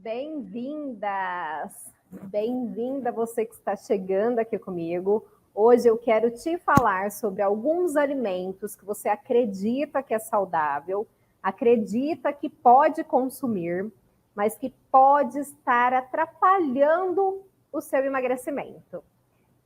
Bem-vindas! Bem-vinda você que está chegando aqui comigo. Hoje eu quero te falar sobre alguns alimentos que você acredita que é saudável, acredita que pode consumir, mas que pode estar atrapalhando o seu emagrecimento.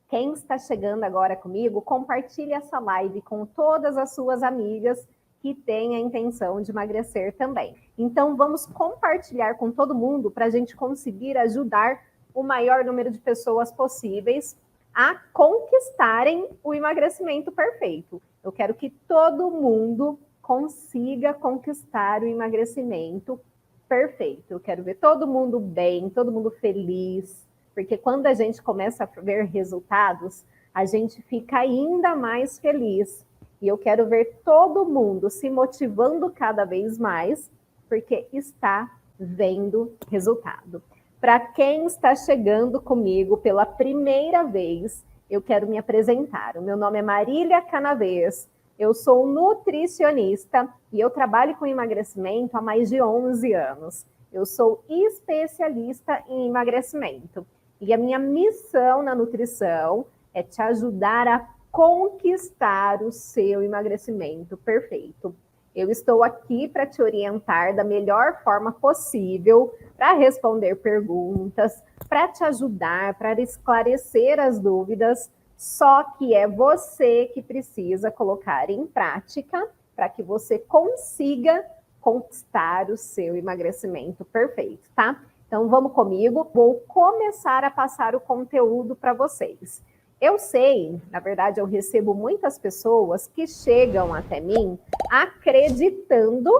Quem está chegando agora comigo, compartilhe essa live com todas as suas amigas que têm a intenção de emagrecer também. Então, vamos compartilhar com todo mundo para a gente conseguir ajudar o maior número de pessoas possíveis a conquistarem o emagrecimento perfeito. Eu quero que todo mundo consiga conquistar o emagrecimento perfeito. Eu quero ver todo mundo bem, todo mundo feliz, porque quando a gente começa a ver resultados, a gente fica ainda mais feliz. E eu quero ver todo mundo se motivando cada vez mais, porque está vendo resultado. Para quem está chegando comigo pela primeira vez, eu quero me apresentar. O meu nome é Marília Canavês, eu sou nutricionista e eu trabalho com emagrecimento há mais de 11 anos. Eu sou especialista em emagrecimento. E a minha missão na nutrição é te ajudar a conquistar o seu emagrecimento perfeito. Eu estou aqui para te orientar da melhor forma possível, para responder perguntas, para te ajudar, para esclarecer as dúvidas, só que é você que precisa colocar em prática para que você consiga conquistar o seu emagrecimento perfeito, tá? Então vamos comigo, vou começar a passar o conteúdo para vocês. Eu sei, na verdade, eu recebo muitas pessoas que chegam até mim acreditando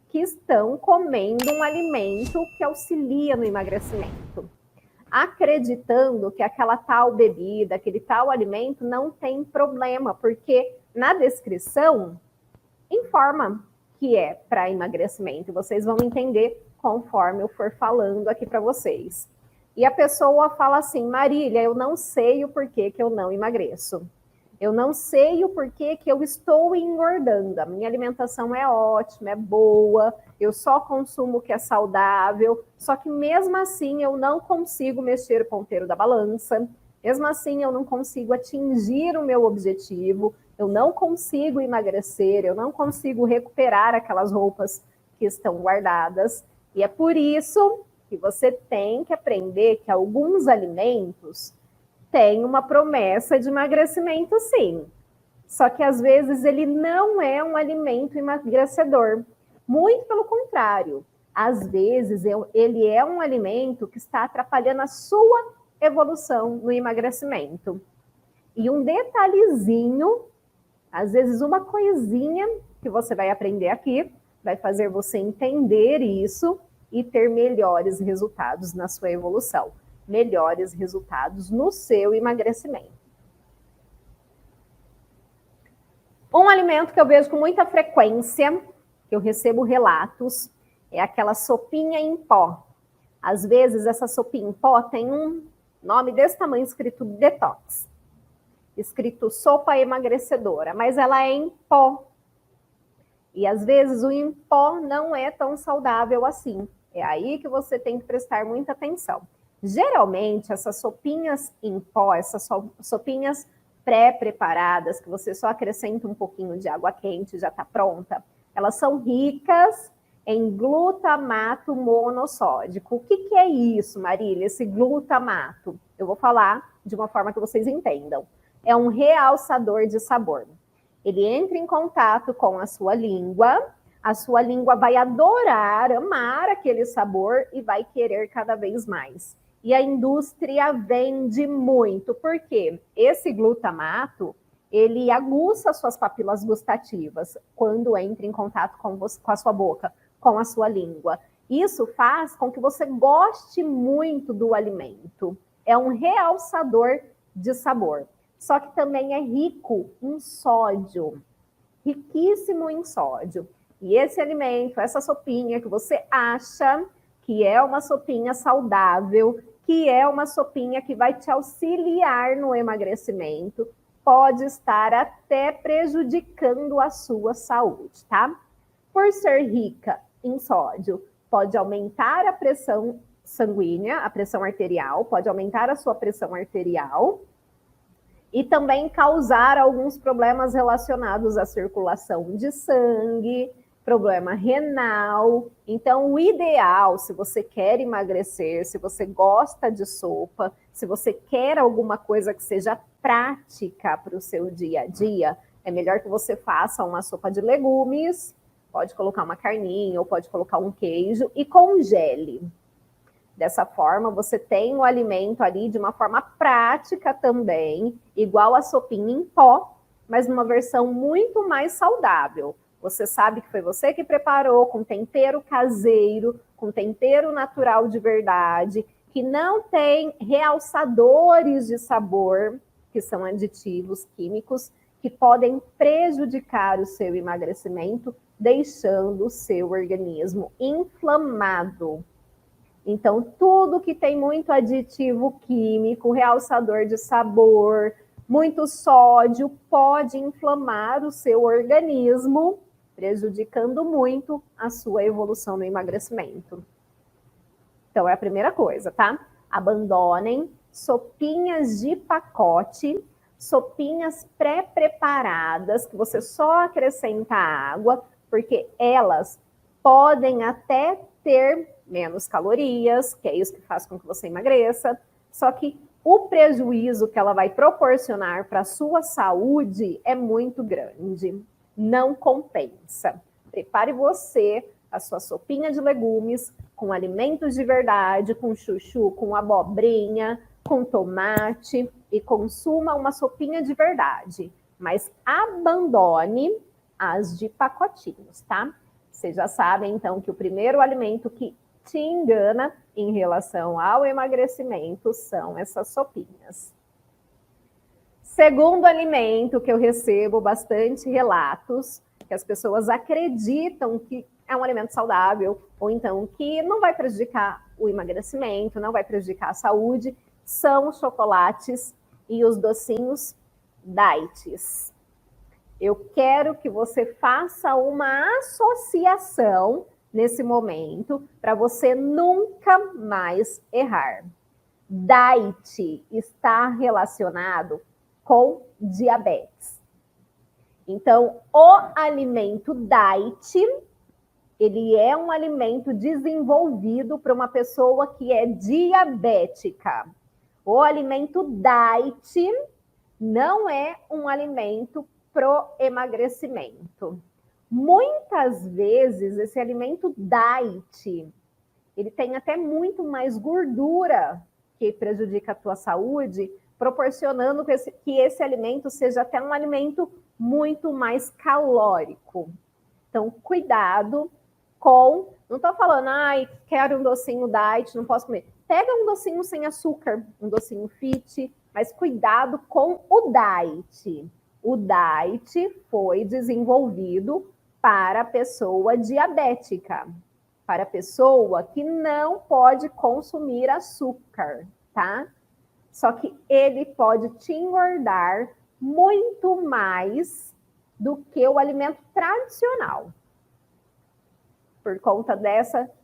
que estão comendo um alimento que auxilia no emagrecimento. Acreditando que aquela tal bebida, aquele tal alimento não tem problema, porque na descrição informa que é para emagrecimento. Vocês vão entender conforme eu for falando aqui para vocês. E a pessoa fala assim, Marília, eu não sei o porquê que eu não emagreço. Eu não sei o porquê que eu estou engordando. A minha alimentação é ótima, é boa, eu só consumo o que é saudável, só que mesmo assim eu não consigo mexer o ponteiro da balança, mesmo assim eu não consigo atingir o meu objetivo, eu não consigo emagrecer, eu não consigo recuperar aquelas roupas que estão guardadas. E é por isso que você tem que aprender que alguns alimentos têm uma promessa de emagrecimento, sim. Só que, às vezes, ele não é um alimento emagrecedor. Muito pelo contrário. Às vezes, ele é um alimento que está atrapalhando a sua evolução no emagrecimento. E um detalhezinho, às vezes, uma coisinha que você vai aprender aqui, vai fazer você entender isso e ter melhores resultados na sua evolução, melhores resultados no seu emagrecimento. Um alimento que eu vejo com muita frequência, que eu recebo relatos, é aquela sopinha em pó. Às vezes, essa sopinha em pó tem um nome desse tamanho escrito detox, escrito sopa emagrecedora, mas ela é em pó. E às vezes o em pó não é tão saudável assim. É aí que você tem que prestar muita atenção. Geralmente, essas sopinhas em pó, essas sopinhas pré-preparadas, que você só acrescenta um pouquinho de água quente e já está pronta, elas são ricas em glutamato monossódico. O que é isso, Marília, esse glutamato? Eu vou falar de uma forma que vocês entendam. É um realçador de sabor. Ele entra em contato com a sua língua vai adorar, amar aquele sabor e vai querer cada vez mais. E a indústria vende muito, porque esse glutamato, ele aguça suas papilas gustativas quando entra em contato com a sua boca, com a sua língua. Isso faz com que você goste muito do alimento. É um realçador de sabor. Só que também é rico em sódio, riquíssimo em sódio. E esse alimento, essa sopinha que você acha que é uma sopinha saudável, que é uma sopinha que vai te auxiliar no emagrecimento, pode estar até prejudicando a sua saúde, tá? Por ser rica em sódio, pode aumentar a pressão sanguínea, a pressão arterial, pode aumentar a sua pressão arterial e também causar alguns problemas relacionados à circulação de sangue, problema renal. Então, o ideal, se você quer emagrecer, se você gosta de sopa, se você quer alguma coisa que seja prática para o seu dia a dia, é melhor que você faça uma sopa de legumes, pode colocar uma carninha ou pode colocar um queijo e congele. Dessa forma, você tem o alimento ali de uma forma prática também, igual a sopinha em pó, mas numa versão muito mais saudável. Você sabe que foi você que preparou, com tempero caseiro, com tempero natural de verdade, que não tem realçadores de sabor, que são aditivos químicos, que podem prejudicar o seu emagrecimento, deixando o seu organismo inflamado. Então, tudo que tem muito aditivo químico, realçador de sabor, muito sódio, pode inflamar o seu organismo, prejudicando muito a sua evolução no emagrecimento. Então, é a primeira coisa, tá? Abandonem sopinhas de pacote, sopinhas pré-preparadas, que você só acrescenta água, porque elas podem até ter menos calorias, que é isso que faz com que você emagreça, só que o prejuízo que ela vai proporcionar para a sua saúde é muito grande. Não compensa. Prepare você a sua sopinha de legumes com alimentos de verdade, com chuchu, com abobrinha, com tomate e consuma uma sopinha de verdade. Mas abandone as de pacotinhos, tá? Vocês já sabem, então, que o primeiro alimento que te engana em relação ao emagrecimento são essas sopinhas. Segundo alimento que eu recebo bastante relatos, que as pessoas acreditam que é um alimento saudável, ou então que não vai prejudicar o emagrecimento, não vai prejudicar a saúde, são os chocolates e os docinhos diets. Eu quero que você faça uma associação nesse momento para você nunca mais errar. Diet está relacionado com diabetes. Então, o alimento diet, ele é um alimento desenvolvido para uma pessoa que é diabética. O alimento diet não é um alimento pro emagrecimento. Muitas vezes, esse alimento diet, ele tem até muito mais gordura que prejudica a tua saúde, proporcionando que esse alimento seja até um alimento muito mais calórico. Então, cuidado com... Não estou falando, ai, quero um docinho diet, não posso comer. Pega um docinho sem açúcar, um docinho fit, mas cuidado com o diet. O diet foi desenvolvido para a pessoa diabética, para a pessoa que não pode consumir açúcar, tá? Só que ele pode te engordar muito mais do que o alimento tradicional, por conta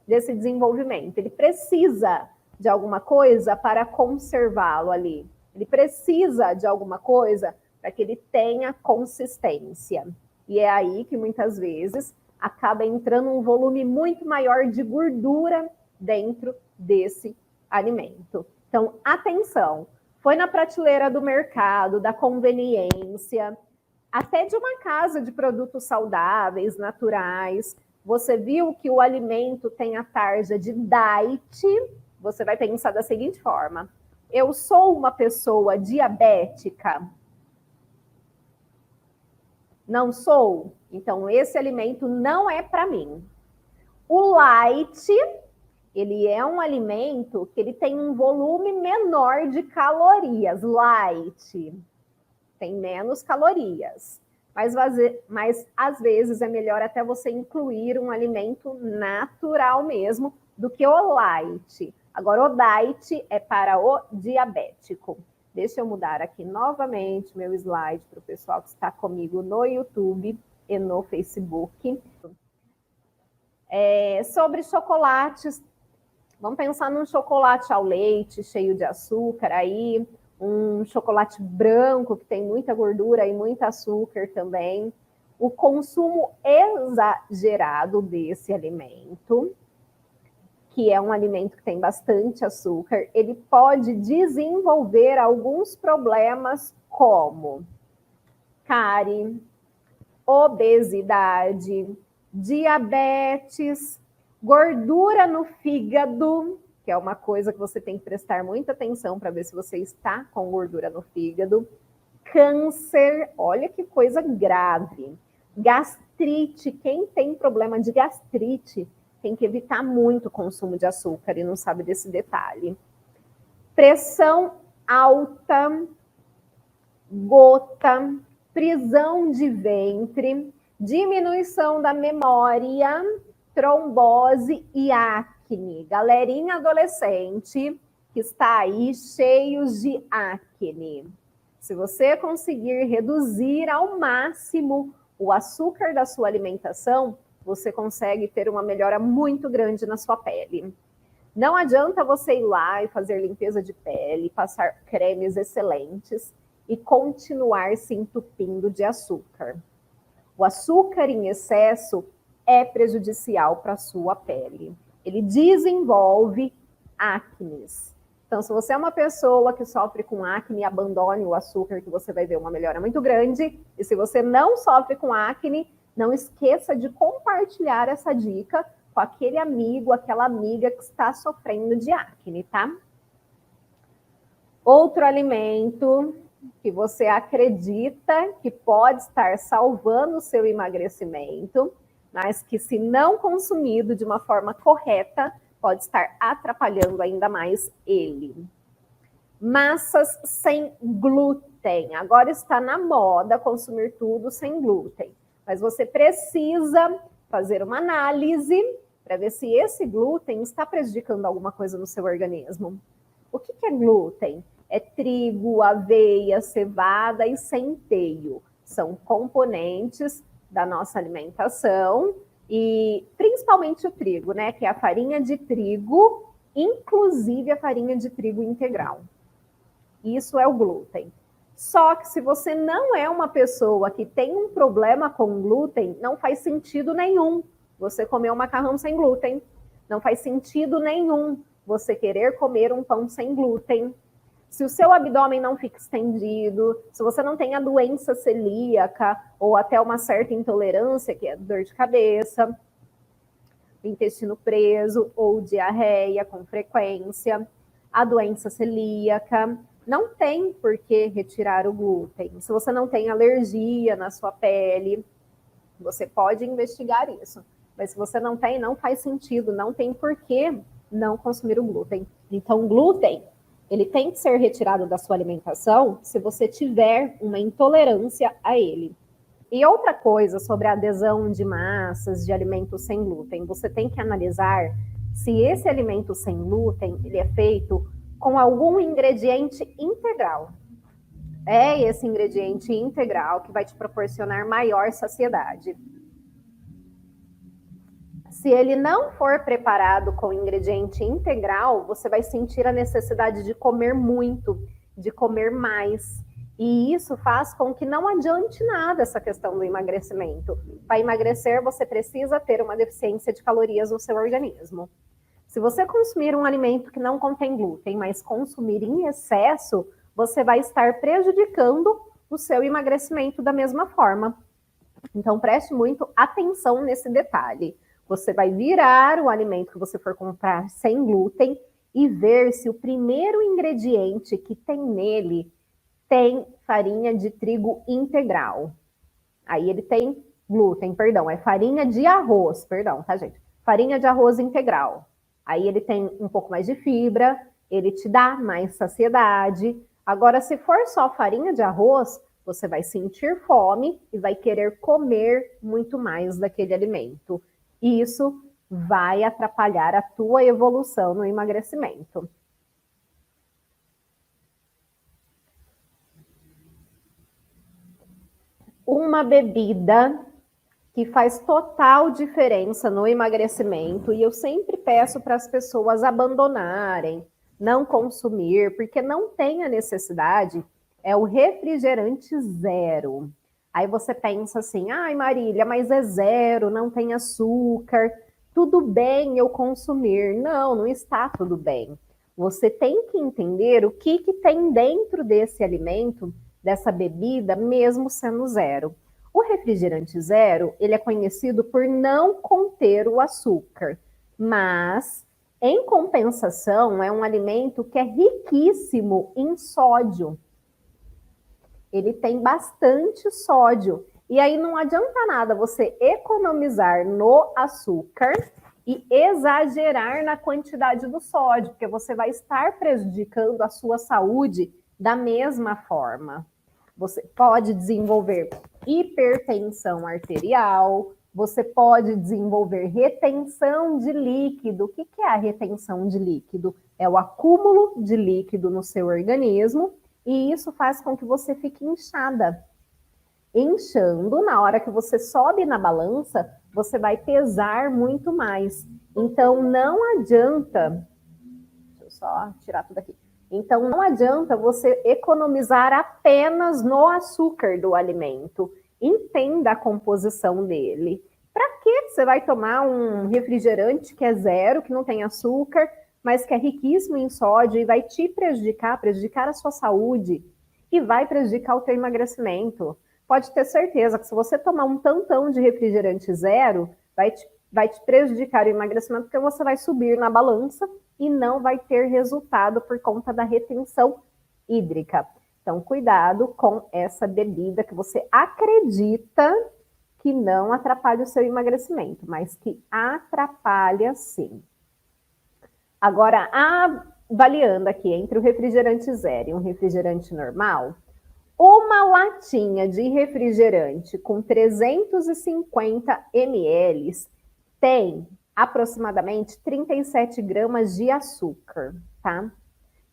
desse desenvolvimento. Ele precisa de alguma coisa para conservá-lo ali. Ele precisa de alguma coisa para que ele tenha consistência. E é aí que muitas vezes acaba entrando um volume muito maior de gordura dentro desse alimento. Então, atenção, foi na prateleira do mercado, da conveniência, até de uma casa de produtos saudáveis, naturais, você viu que o alimento tem a tarja de diet, você vai pensar da seguinte forma: eu sou uma pessoa diabética? Não sou? Então, esse alimento não é para mim. O light, ele é um alimento que ele tem um volume menor de calorias. Light tem menos calorias. Mas às vezes é melhor até você incluir um alimento natural mesmo do que o light. Agora, o diet é para o diabético. Deixa eu mudar aqui novamente meu slide para o pessoal que está comigo no YouTube e no Facebook. Sobre chocolates, Vamos pensar num chocolate ao leite, cheio de açúcar aí, um chocolate branco que tem muita gordura e muito açúcar também. O consumo exagerado desse alimento, que é um alimento que tem bastante açúcar, ele pode desenvolver alguns problemas como cárie, obesidade, diabetes, gordura no fígado, que é uma coisa que você tem que prestar muita atenção para ver se você está com gordura no fígado, câncer, olha que coisa grave, gastrite, quem tem problema de gastrite tem que evitar muito o consumo de açúcar e não sabe desse detalhe. Pressão alta, gota, prisão de ventre, diminuição da memória, trombose e acne. Galerinha adolescente que está aí cheios de acne. Se você conseguir reduzir ao máximo o açúcar da sua alimentação, você consegue ter uma melhora muito grande na sua pele. Não adianta você ir lá e fazer limpeza de pele, passar cremes excelentes e continuar se entupindo de açúcar. O açúcar em excesso é prejudicial para a sua pele. Ele desenvolve acnes. Então, se você é uma pessoa que sofre com acne, abandone o açúcar que você vai ver uma melhora muito grande. E se você não sofre com acne, não esqueça de compartilhar essa dica com aquele amigo, aquela amiga que está sofrendo de acne, tá? Outro alimento que você acredita que pode estar salvando o seu emagrecimento, mas que se não consumido de uma forma correta, pode estar atrapalhando ainda mais ele. Massas sem glúten. Agora está na moda consumir tudo sem glúten, mas você precisa fazer uma análise para ver se esse glúten está prejudicando alguma coisa no seu organismo. O que é glúten? É trigo, aveia, cevada e centeio. São componentes da nossa alimentação e principalmente o trigo, né? Que é a farinha de trigo, inclusive a farinha de trigo integral. Isso é o glúten. Só que se você não é uma pessoa que tem um problema com glúten, não faz sentido nenhum você comer um macarrão sem glúten. Não faz sentido nenhum você querer comer um pão sem glúten. Se o seu abdômen não fica estendido, se você não tem a doença celíaca ou até uma certa intolerância, que é dor de cabeça, intestino preso ou diarreia com frequência, a doença celíaca, não tem por que retirar o glúten. Se você não tem alergia na sua pele, você pode investigar isso. Mas se você não tem, não faz sentido, não tem por que não consumir o glúten. Então, o glúten, ele tem que ser retirado da sua alimentação se você tiver uma intolerância a ele. E outra coisa sobre a adesão de massas de alimentos sem glúten, você tem que analisar se esse alimento sem glúten ele é feito com algum ingrediente integral. É esse ingrediente integral que vai te proporcionar maior saciedade. Se ele não for preparado com ingrediente integral, você vai sentir a necessidade de comer muito, de comer mais. E isso faz com que não adiante nada essa questão do emagrecimento. Para emagrecer, você precisa ter uma deficiência de calorias no seu organismo. Se você consumir um alimento que não contém glúten, mas consumir em excesso, você vai estar prejudicando o seu emagrecimento da mesma forma. Então, preste muito atenção nesse detalhe. Você vai virar o alimento que você for comprar sem glúten e ver se o primeiro ingrediente que tem nele tem farinha de trigo integral. Aí ele tem glúten, perdão, é farinha de arroz, perdão, tá, gente? Farinha de arroz integral. Aí ele tem um pouco mais de fibra, ele te dá mais saciedade. Agora, se for só farinha de arroz, você vai sentir fome e vai querer comer muito mais daquele alimento. E isso vai atrapalhar a tua evolução no emagrecimento. Uma bebida que faz total diferença no emagrecimento, e eu sempre peço para as pessoas abandonarem, não consumir, porque não tem a necessidade, é o refrigerante zero. Aí você pensa assim, ai Marília, mas é zero, não tem açúcar, tudo bem eu consumir. Não, não está tudo bem. Você tem que entender o que tem dentro desse alimento, dessa bebida, mesmo sendo zero. O refrigerante zero, ele é conhecido por não conter o açúcar, mas, em compensação, é um alimento que é riquíssimo em sódio. Ele tem bastante sódio. E aí não adianta nada você economizar no açúcar e exagerar na quantidade do sódio, porque você vai estar prejudicando a sua saúde da mesma forma. Você pode desenvolver hipertensão arterial, você pode desenvolver retenção de líquido. O que é a retenção de líquido? É o acúmulo de líquido no seu organismo e isso faz com que você fique inchada. Inchando, na hora que você sobe na balança, você vai pesar muito mais. Então, não adianta... Deixa eu só tirar tudo aqui. Então, não adianta você economizar apenas no açúcar do alimento. Entenda a composição dele. Para que você vai tomar um refrigerante que é zero, que não tem açúcar, mas que é riquíssimo em sódio e vai te prejudicar a sua saúde e vai prejudicar o teu emagrecimento? Pode ter certeza que se você tomar um tantão de refrigerante zero, vai te prejudicar o emagrecimento, porque você vai subir na balança e não vai ter resultado por conta da retenção hídrica. Então, cuidado com essa bebida que você acredita que não atrapalha o seu emagrecimento, mas que atrapalha sim. Agora, avaliando aqui entre o refrigerante zero e um refrigerante normal, uma latinha de refrigerante com 350 ml tem aproximadamente 37 gramas de açúcar, tá?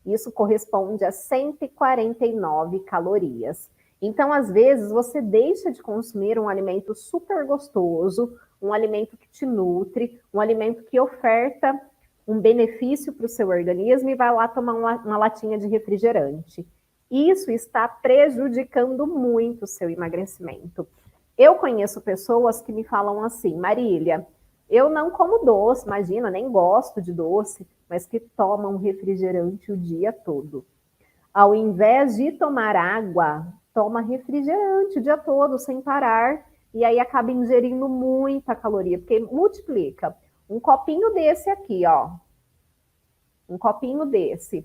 Isso corresponde a 149 calorias. Então, às vezes, você deixa de consumir um alimento super gostoso, um alimento que te nutre, um alimento que oferta um benefício para o seu organismo e vai lá tomar uma latinha de refrigerante. Isso está prejudicando muito o seu emagrecimento. Eu conheço pessoas que me falam assim, Marília, eu não como doce, imagina, nem gosto de doce, mas que tomam refrigerante o dia todo. Ao invés de tomar água, toma refrigerante o dia todo, sem parar, e aí acaba ingerindo muita caloria, porque multiplica. Um copinho desse aqui, ó, um copinho desse,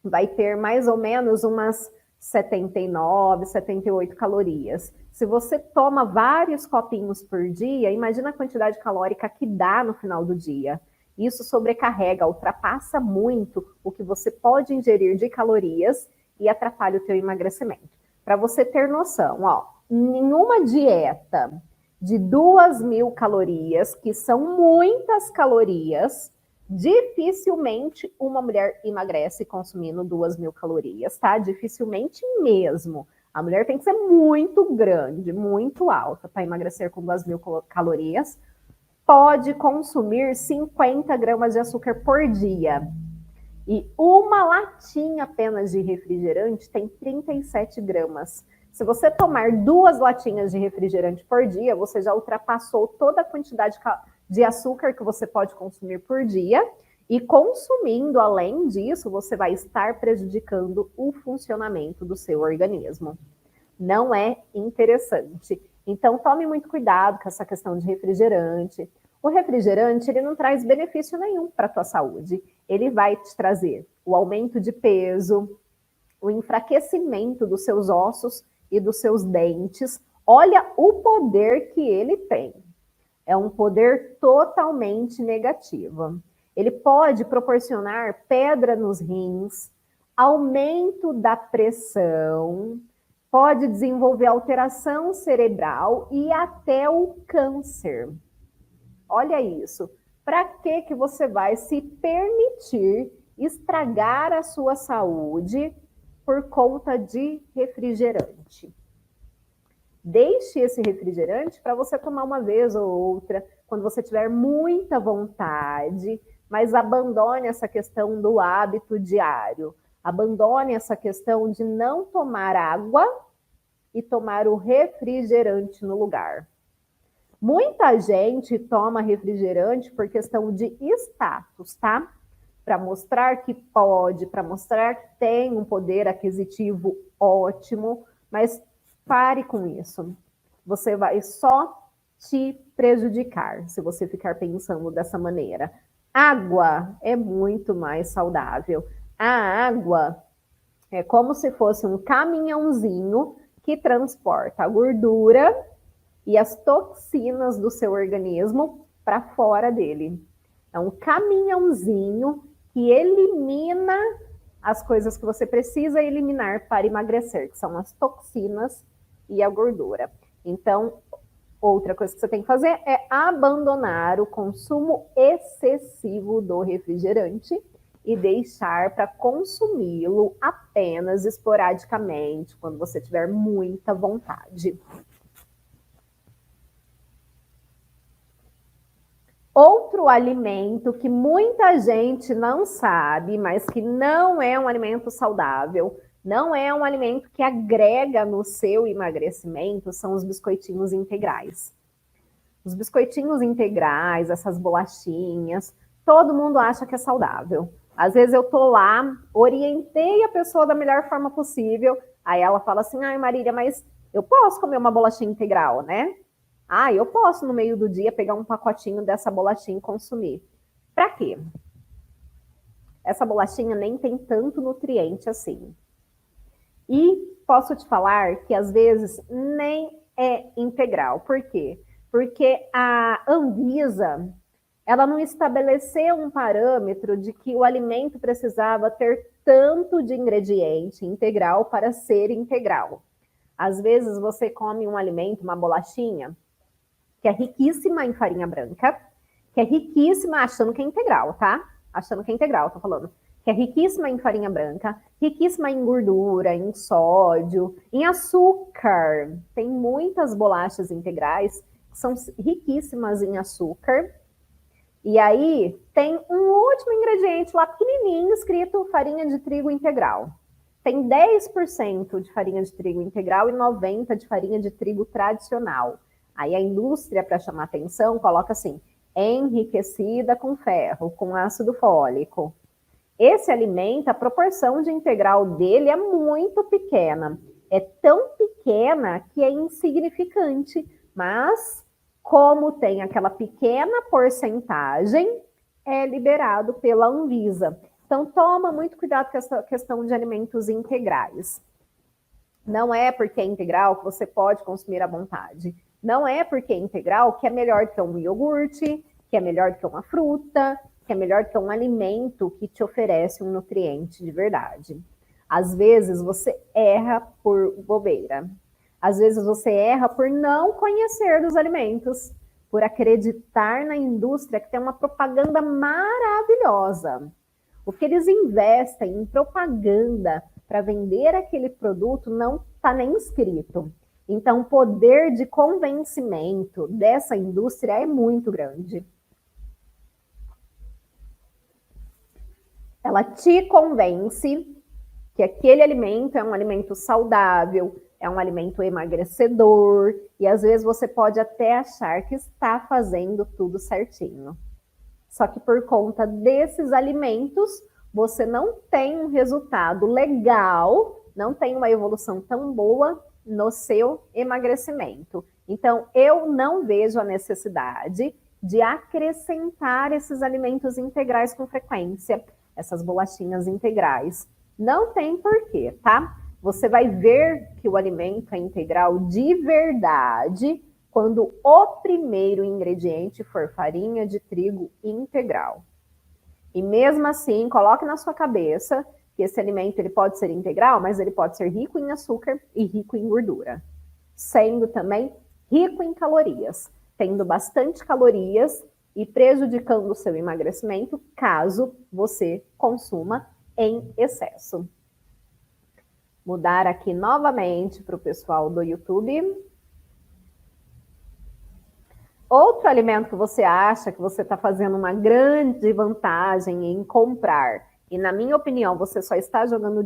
vai ter mais ou menos umas 79, 78 calorias. Se você toma vários copinhos por dia, imagina a quantidade calórica que dá no final do dia. Isso sobrecarrega, ultrapassa muito o que você pode ingerir de calorias e atrapalha o teu emagrecimento. Para você ter noção, ó, em uma dieta de 2.000 calorias, que são muitas calorias, dificilmente uma mulher emagrece consumindo 2.000 calorias, tá? Dificilmente mesmo. A mulher tem que ser muito grande, muito alta para emagrecer com 2.000 calorias. Pode consumir 50 gramas de açúcar por dia. E uma latinha apenas de refrigerante tem 37 gramas. Se você tomar 2 latinhas de refrigerante por dia, você já ultrapassou toda a quantidade de açúcar que você pode consumir por dia. E consumindo, além disso, você vai estar prejudicando o funcionamento do seu organismo. Não é interessante. Então, tome muito cuidado com essa questão de refrigerante. O refrigerante, ele não traz benefício nenhum para a tua saúde. Ele vai te trazer o aumento de peso, o enfraquecimento dos seus ossos e dos seus dentes. Olha o poder que ele tem. É um poder totalmente negativo. Ele pode proporcionar pedra nos rins, aumento da pressão, pode desenvolver alteração cerebral e até o câncer. Olha isso. Para que você vai se permitir estragar a sua saúde por conta de refrigerante? Deixe esse refrigerante para você tomar uma vez ou outra, quando você tiver muita vontade, mas abandone essa questão do hábito diário. Abandone essa questão de não tomar água e tomar o refrigerante no lugar. Muita gente toma refrigerante por questão de status, tá? Para mostrar que pode, para mostrar que tem um poder aquisitivo ótimo, mas pare com isso. Você vai só te prejudicar se você ficar pensando dessa maneira. Água é muito mais saudável. A água é como se fosse um caminhãozinho que transporta a gordura e as toxinas do seu organismo para fora dele. É um caminhãozinho que elimina as coisas que você precisa eliminar para emagrecer, que são as toxinas e a gordura. Então, outra coisa que você tem que fazer é abandonar o consumo excessivo do refrigerante e deixar para consumi-lo apenas esporadicamente, quando você tiver muita vontade. Outro alimento que muita gente não sabe, mas que não é um alimento saudável, não é um alimento que agrega no seu emagrecimento, são os biscoitinhos integrais. Os biscoitinhos integrais, essas bolachinhas, todo mundo acha que é saudável. Às vezes eu tô lá, orientei a pessoa da melhor forma possível, aí ela fala assim, ai Marília, mas eu posso comer uma bolachinha integral, né? Ah, eu posso no meio do dia pegar um pacotinho dessa bolachinha e consumir. Para quê? Essa bolachinha nem tem tanto nutriente assim. E posso te falar que às vezes nem é integral. Por quê? Porque a Anvisa, ela não estabeleceu um parâmetro de que o alimento precisava ter tanto de ingrediente integral para ser integral. Às vezes você come um alimento, uma bolachinha, que é riquíssima em farinha branca, que é riquíssima, achando que é integral, tá? Achando que é integral, tô falando. Que é riquíssima em farinha branca, riquíssima em gordura, em sódio, em açúcar. Tem muitas bolachas integrais que são riquíssimas em açúcar. E aí tem um último ingrediente lá pequenininho escrito farinha de trigo integral. Tem 10% de farinha de trigo integral e 90% de farinha de trigo tradicional. Aí a indústria, para chamar atenção, coloca assim, enriquecida com ferro, com ácido fólico. Esse alimento, a proporção de integral dele é muito pequena. É tão pequena que é insignificante, mas como tem aquela pequena porcentagem, é liberado pela Anvisa. Então, toma muito cuidado com essa questão de alimentos integrais. Não é porque é integral que você pode consumir à vontade. Não é porque é integral que é melhor que um iogurte, que é melhor que uma fruta, que é melhor que um alimento que te oferece um nutriente de verdade. Às vezes você erra por bobeira. Às vezes você erra por não conhecer dos alimentos, por acreditar na indústria que tem uma propaganda maravilhosa. O que eles investem em propaganda para vender aquele produto não está nem escrito. Então, o poder de convencimento dessa indústria é muito grande. Ela te convence que aquele alimento é um alimento saudável, é um alimento emagrecedor, e às vezes você pode até achar que está fazendo tudo certinho. Só que por conta desses alimentos, você não tem um resultado legal, não tem uma evolução tão boa no seu emagrecimento. Então, eu não vejo a necessidade de acrescentar esses alimentos integrais com frequência, essas bolachinhas integrais. Não tem porquê, tá? Você vai ver que o alimento é integral de verdade quando o primeiro ingrediente for farinha de trigo integral. E mesmo assim, coloque na sua cabeça que esse alimento ele pode ser integral, mas ele pode ser rico em açúcar e rico em gordura, sendo também rico em calorias, tendo bastante calorias e prejudicando o seu emagrecimento caso você consuma em excesso. Mudar aqui novamente para o pessoal do YouTube. Outro alimento que você acha que você está fazendo uma grande vantagem em comprar, e na minha opinião você só está jogando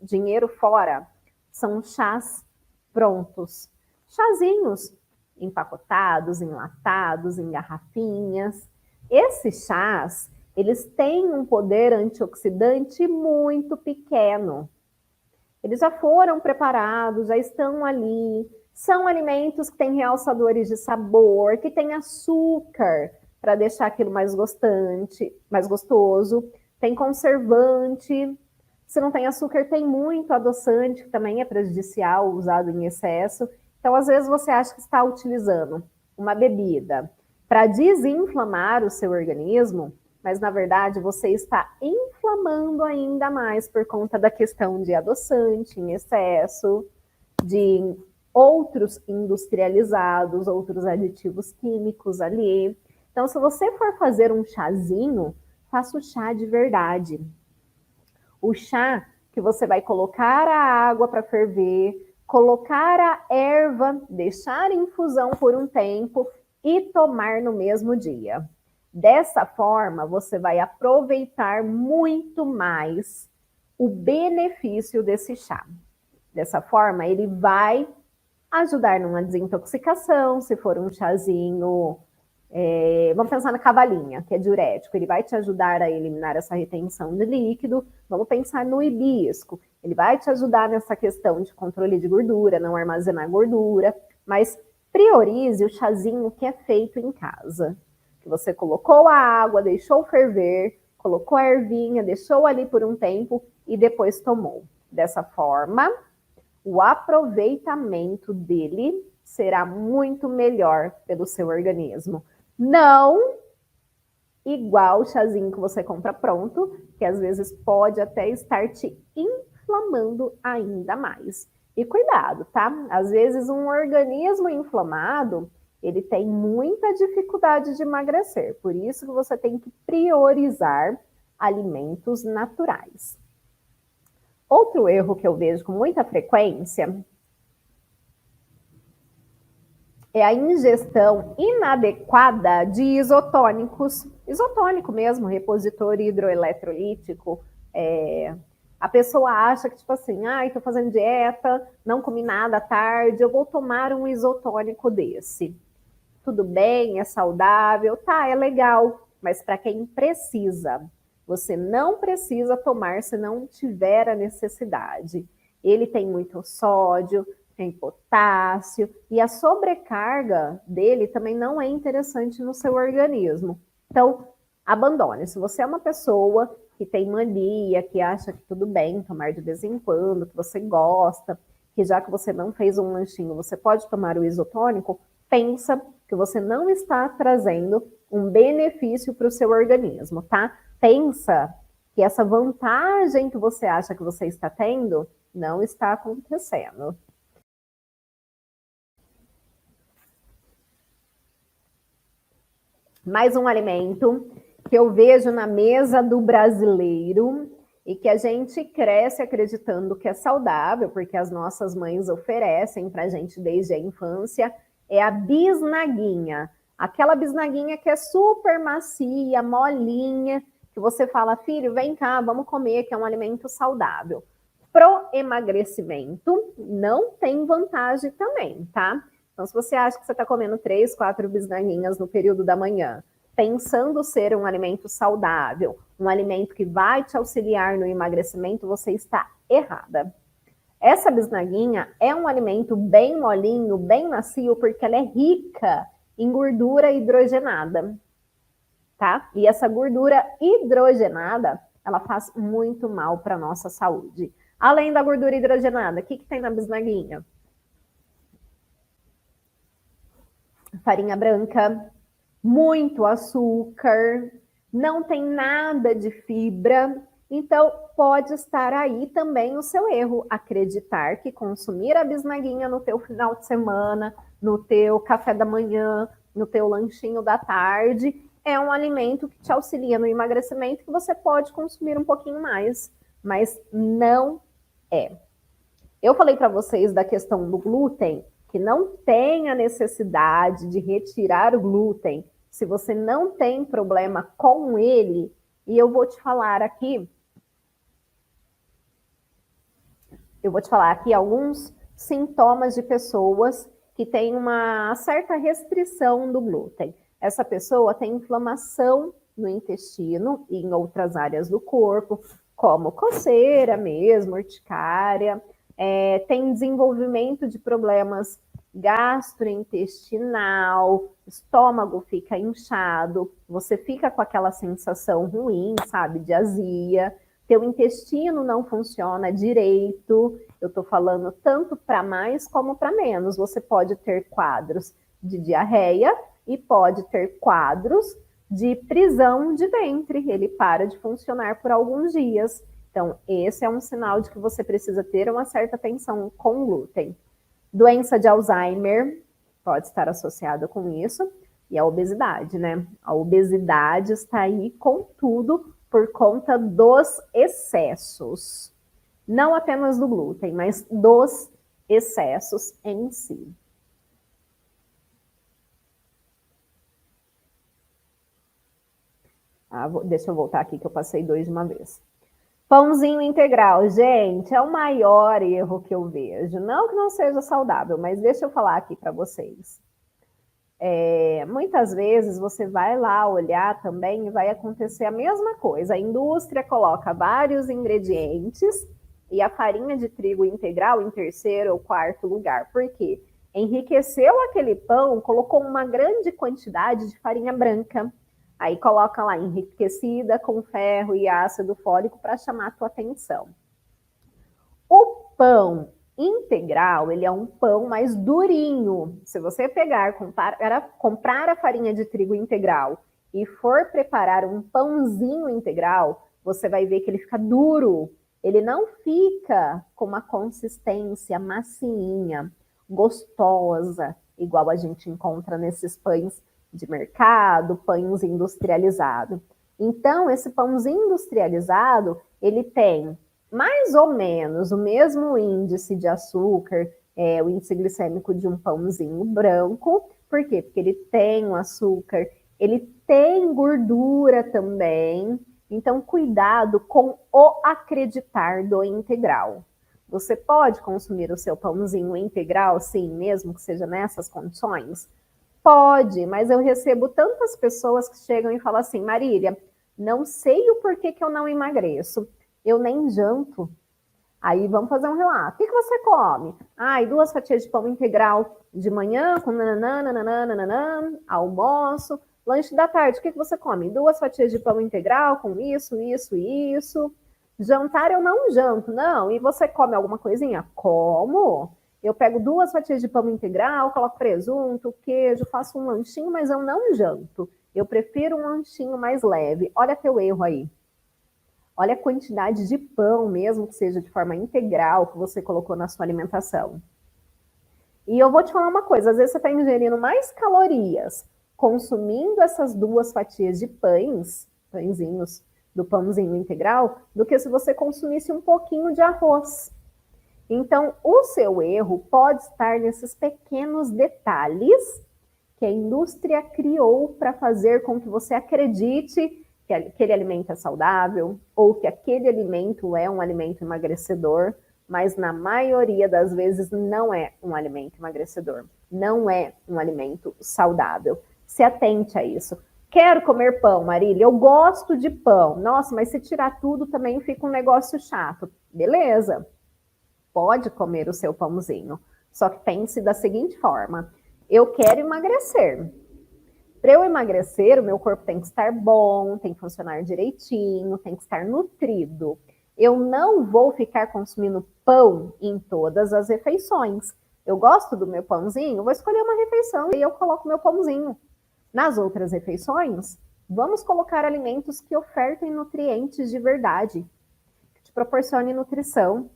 dinheiro fora, são chás prontos. Chazinhos empacotados, enlatados, em garrafinhas. Esses chás, eles têm um poder antioxidante muito pequeno. Eles já foram preparados, já estão ali. São alimentos que têm realçadores de sabor, que têm açúcar para deixar aquilo mais gostoso. Tem conservante. Se não tem açúcar, tem muito adoçante, que também é prejudicial, usado em excesso. Então, às vezes, você acha que está utilizando uma bebida para desinflamar o seu organismo, mas, na verdade, você está inflamando ainda mais por conta da questão de adoçante em excesso, de outros industrializados, outros aditivos químicos ali. Então, se você for fazer um chazinho, faça o chá de verdade. O chá que você vai colocar a água para ferver, colocar a erva, deixar em infusão por um tempo e tomar no mesmo dia. Dessa forma, você vai aproveitar muito mais o benefício desse chá. Dessa forma, ele vai ajudar numa desintoxicação, se for um chazinho, vamos pensar na cavalinha, que é diurético, ele vai te ajudar a eliminar essa retenção de líquido. Vamos pensar no hibisco, ele vai te ajudar nessa questão de controle de gordura, não armazenar gordura, mas priorize o chazinho que é feito em casa, que você colocou a água, deixou ferver, colocou a ervinha, deixou ali por um tempo e depois tomou. Dessa forma, o aproveitamento dele será muito melhor pelo seu organismo. Não igual o chazinho que você compra pronto, que às vezes pode até estar te inflamando ainda mais. E cuidado, tá? Às vezes um organismo inflamado, ele tem muita dificuldade de emagrecer. Por isso que você tem que priorizar alimentos naturais. Outro erro que eu vejo com muita frequência é a ingestão inadequada de isotônicos. Isotônico mesmo, repositor hidroeletrolítico. A pessoa acha que, tipo assim, estou fazendo dieta, não comi nada à tarde, eu vou tomar um isotônico desse. Tudo bem, é saudável, tá, é legal, mas para quem precisa, você não precisa tomar se não tiver a necessidade. Ele tem muito sódio, tem potássio, e a sobrecarga dele também não é interessante no seu organismo. Então, abandone. Se você é uma pessoa que tem mania, que acha que tudo bem tomar de vez em quando, que você gosta, que já que você não fez um lanchinho, você pode tomar o isotônico, pensa que você não está trazendo um benefício para o seu organismo, tá? Pensa que essa vantagem que você acha que você está tendo não está acontecendo. Mais um alimento que eu vejo na mesa do brasileiro e que a gente cresce acreditando que é saudável, porque as nossas mães oferecem para a gente desde a infância, é a bisnaguinha. Aquela bisnaguinha que é super macia, molinha, que você fala, filho, vem cá, vamos comer, que é um alimento saudável. Pro emagrecimento, não tem vantagem também, tá? Então, se você acha que você está comendo 3, 4 bisnaguinhas no período da manhã, pensando ser um alimento saudável, um alimento que vai te auxiliar no emagrecimento, você está errada. Essa bisnaguinha é um alimento bem molinho, bem macio, porque ela é rica em gordura hidrogenada, tá? E essa gordura hidrogenada, ela faz muito mal para a nossa saúde. Além da gordura hidrogenada, o que tem na bisnaguinha? Farinha branca, muito açúcar, não tem nada de fibra. Então, pode estar aí também o seu erro, acreditar que consumir a bisnaguinha no teu final de semana, no teu café da manhã, no teu lanchinho da tarde, é um alimento que te auxilia no emagrecimento, que você pode consumir um pouquinho mais, mas não é. Eu falei para vocês da questão do glúten, que não tem a necessidade de retirar o glúten, se você não tem problema com ele, e eu vou te falar aqui alguns sintomas de pessoas que têm uma certa restrição do glúten. Essa pessoa tem inflamação no intestino e em outras áreas do corpo, como coceira mesmo, urticária, tem desenvolvimento de problemas gastrointestinal, estômago fica inchado, você fica com aquela sensação ruim, sabe, de azia, teu intestino não funciona direito, eu estou falando tanto para mais como para menos, você pode ter quadros de diarreia e pode ter quadros de prisão de ventre, ele para de funcionar por alguns dias. Então, esse é um sinal de que você precisa ter uma certa atenção com o glúten. Doença de Alzheimer pode estar associada com isso, e a obesidade, né? A obesidade está aí com tudo por conta dos excessos. Não apenas do glúten, mas dos excessos em si. Deixa eu voltar aqui que eu passei 2 de uma vez. Pãozinho integral, gente, é o maior erro que eu vejo. Não que não seja saudável, mas deixa eu falar aqui para vocês. Muitas vezes você vai lá olhar também e vai acontecer a mesma coisa. A indústria coloca vários ingredientes e a farinha de trigo integral em terceiro ou quarto lugar. Por quê? Enriqueceu aquele pão, colocou uma grande quantidade de farinha branca. Aí coloca lá, enriquecida com ferro e ácido fólico para chamar a tua atenção. O pão integral, ele é um pão mais durinho. Se você comprar a farinha de trigo integral e for preparar um pãozinho integral, você vai ver que ele fica duro. Ele não fica com uma consistência macinha, gostosa, igual a gente encontra nesses pães de mercado, pães industrializados. Então, esse pãozinho industrializado, ele tem mais ou menos o mesmo índice de açúcar, o índice glicêmico de um pãozinho branco. Por quê? Porque ele tem o açúcar, ele tem gordura também. Então, cuidado com o acreditar do integral. Você pode consumir o seu pãozinho integral, sim, mesmo que seja nessas condições? Pode, mas eu recebo tantas pessoas que chegam e falam assim, Marília, não sei o porquê que eu não emagreço, eu nem janto. Aí vamos fazer um relato. O que você come? 2 fatias de pão integral de manhã, com nananana, almoço. Lanche da tarde, o que você come? 2 fatias de pão integral com isso. Jantar eu não janto, não. E você come alguma coisinha? Como? Eu pego 2 fatias de pão integral, coloco presunto, queijo, faço um lanchinho, mas eu não janto. Eu prefiro um lanchinho mais leve. Olha teu erro aí. Olha a quantidade de pão, mesmo que seja de forma integral, que você colocou na sua alimentação. E eu vou te falar uma coisa, às vezes você está ingerindo mais calorias consumindo essas 2 fatias de pãezinhos do pãozinho integral, do que se você consumisse um pouquinho de arroz. Então, o seu erro pode estar nesses pequenos detalhes que a indústria criou para fazer com que você acredite que aquele alimento é saudável ou que aquele alimento é um alimento emagrecedor, mas na maioria das vezes não é um alimento emagrecedor, não é um alimento saudável. Se atente a isso. Quero comer pão, Marília, eu gosto de pão. Nossa, mas se tirar tudo também fica um negócio chato. Beleza. Pode comer o seu pãozinho, só que pense da seguinte forma, eu quero emagrecer. Para eu emagrecer, o meu corpo tem que estar bom, tem que funcionar direitinho, tem que estar nutrido. Eu não vou ficar consumindo pão em todas as refeições. Eu gosto do meu pãozinho, vou escolher uma refeição e eu coloco meu pãozinho. Nas outras refeições, vamos colocar alimentos que ofertem nutrientes de verdade, que te proporcionem nutrição,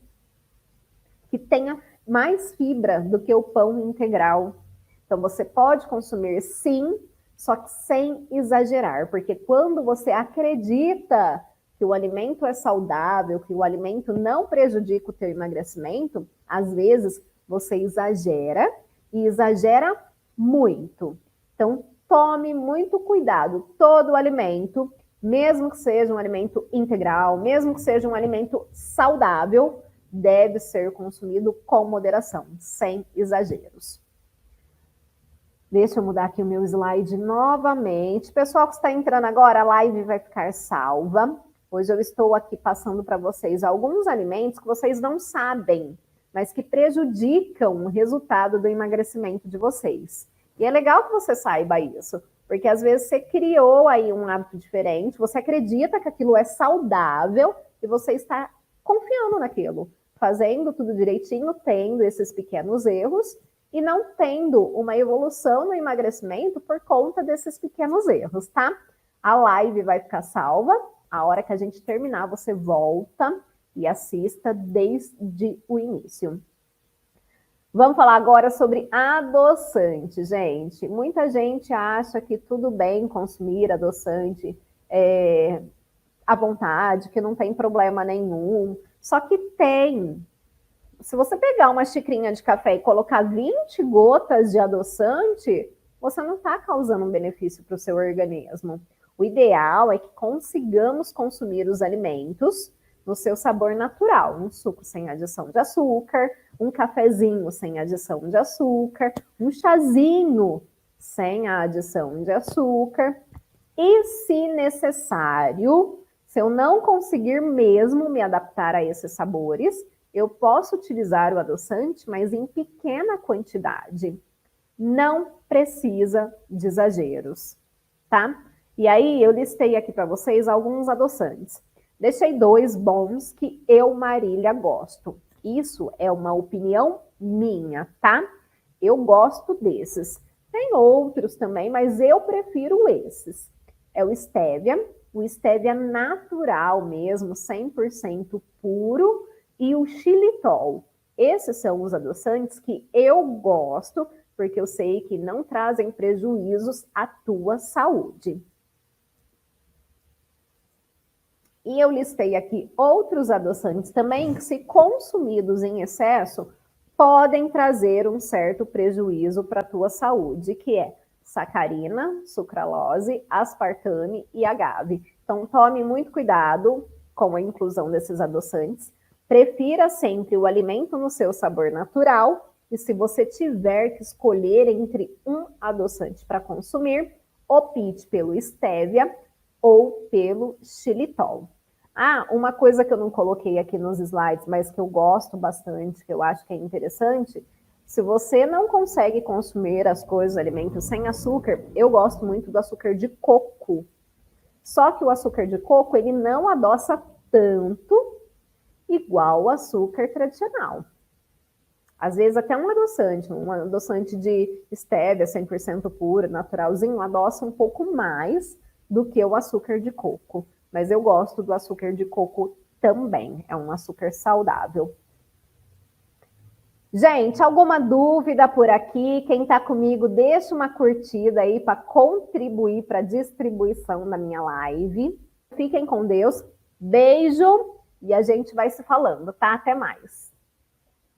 que tenha mais fibra do que o pão integral. Então, você pode consumir sim, só que sem exagerar, porque quando você acredita que o alimento é saudável, que o alimento não prejudica o teu emagrecimento, às vezes você exagera e exagera muito. Então, tome muito cuidado. Todo alimento, mesmo que seja um alimento integral, mesmo que seja um alimento saudável, deve ser consumido com moderação, sem exageros. Deixa eu mudar aqui o meu slide novamente. Pessoal que está entrando agora, a live vai ficar salva. Hoje eu estou aqui passando para vocês alguns alimentos que vocês não sabem, mas que prejudicam o resultado do emagrecimento de vocês. E é legal que você saiba isso, porque às vezes você criou aí um hábito diferente, você acredita que aquilo é saudável e você está confiando naquilo, fazendo tudo direitinho, tendo esses pequenos erros e não tendo uma evolução no emagrecimento por conta desses pequenos erros, tá? A live vai ficar salva. A hora que a gente terminar, você volta e assista desde o início. Vamos falar agora sobre adoçante, gente. Muita gente acha que tudo bem consumir adoçante à vontade, que não tem problema nenhum. Só que tem. Se você pegar uma xicrinha de café e colocar 20 gotas de adoçante, você não está causando um benefício para o seu organismo. O ideal é que consigamos consumir os alimentos no seu sabor natural. Um suco sem adição de açúcar, um cafezinho sem adição de açúcar, um chazinho sem a adição de açúcar. E, se necessário, se eu não conseguir mesmo me adaptar a esses sabores, eu posso utilizar o adoçante, mas em pequena quantidade. Não precisa de exageros, tá? E aí eu listei aqui para vocês alguns adoçantes. Deixei 2 bons que eu, Marília, gosto. Isso é uma opinião minha, tá? Eu gosto desses. Tem outros também, mas eu prefiro esses. É o stevia natural mesmo, 100% puro, e o xilitol. Esses são os adoçantes que eu gosto, porque eu sei que não trazem prejuízos à tua saúde. E eu listei aqui outros adoçantes também que, se consumidos em excesso, podem trazer um certo prejuízo para a tua saúde, que é sacarina, sucralose, aspartame e agave. Então, tome muito cuidado com a inclusão desses adoçantes. Prefira sempre o alimento no seu sabor natural. E se você tiver que escolher entre um adoçante para consumir, opte pelo stevia ou pelo xilitol. Ah, uma coisa que eu não coloquei aqui nos slides, mas que eu gosto bastante, que eu acho que é interessante, se você não consegue consumir as coisas, alimentos sem açúcar, eu gosto muito do açúcar de coco. Só que o açúcar de coco, ele não adoça tanto igual o açúcar tradicional. Às vezes até um adoçante de stevia 100% puro, naturalzinho, adoça um pouco mais do que o açúcar de coco. Mas eu gosto do açúcar de coco também, é um açúcar saudável. Gente, alguma dúvida por aqui? Quem está comigo, deixa uma curtida aí para contribuir para a distribuição da minha live. Fiquem com Deus, beijo e a gente vai se falando, tá? Até mais.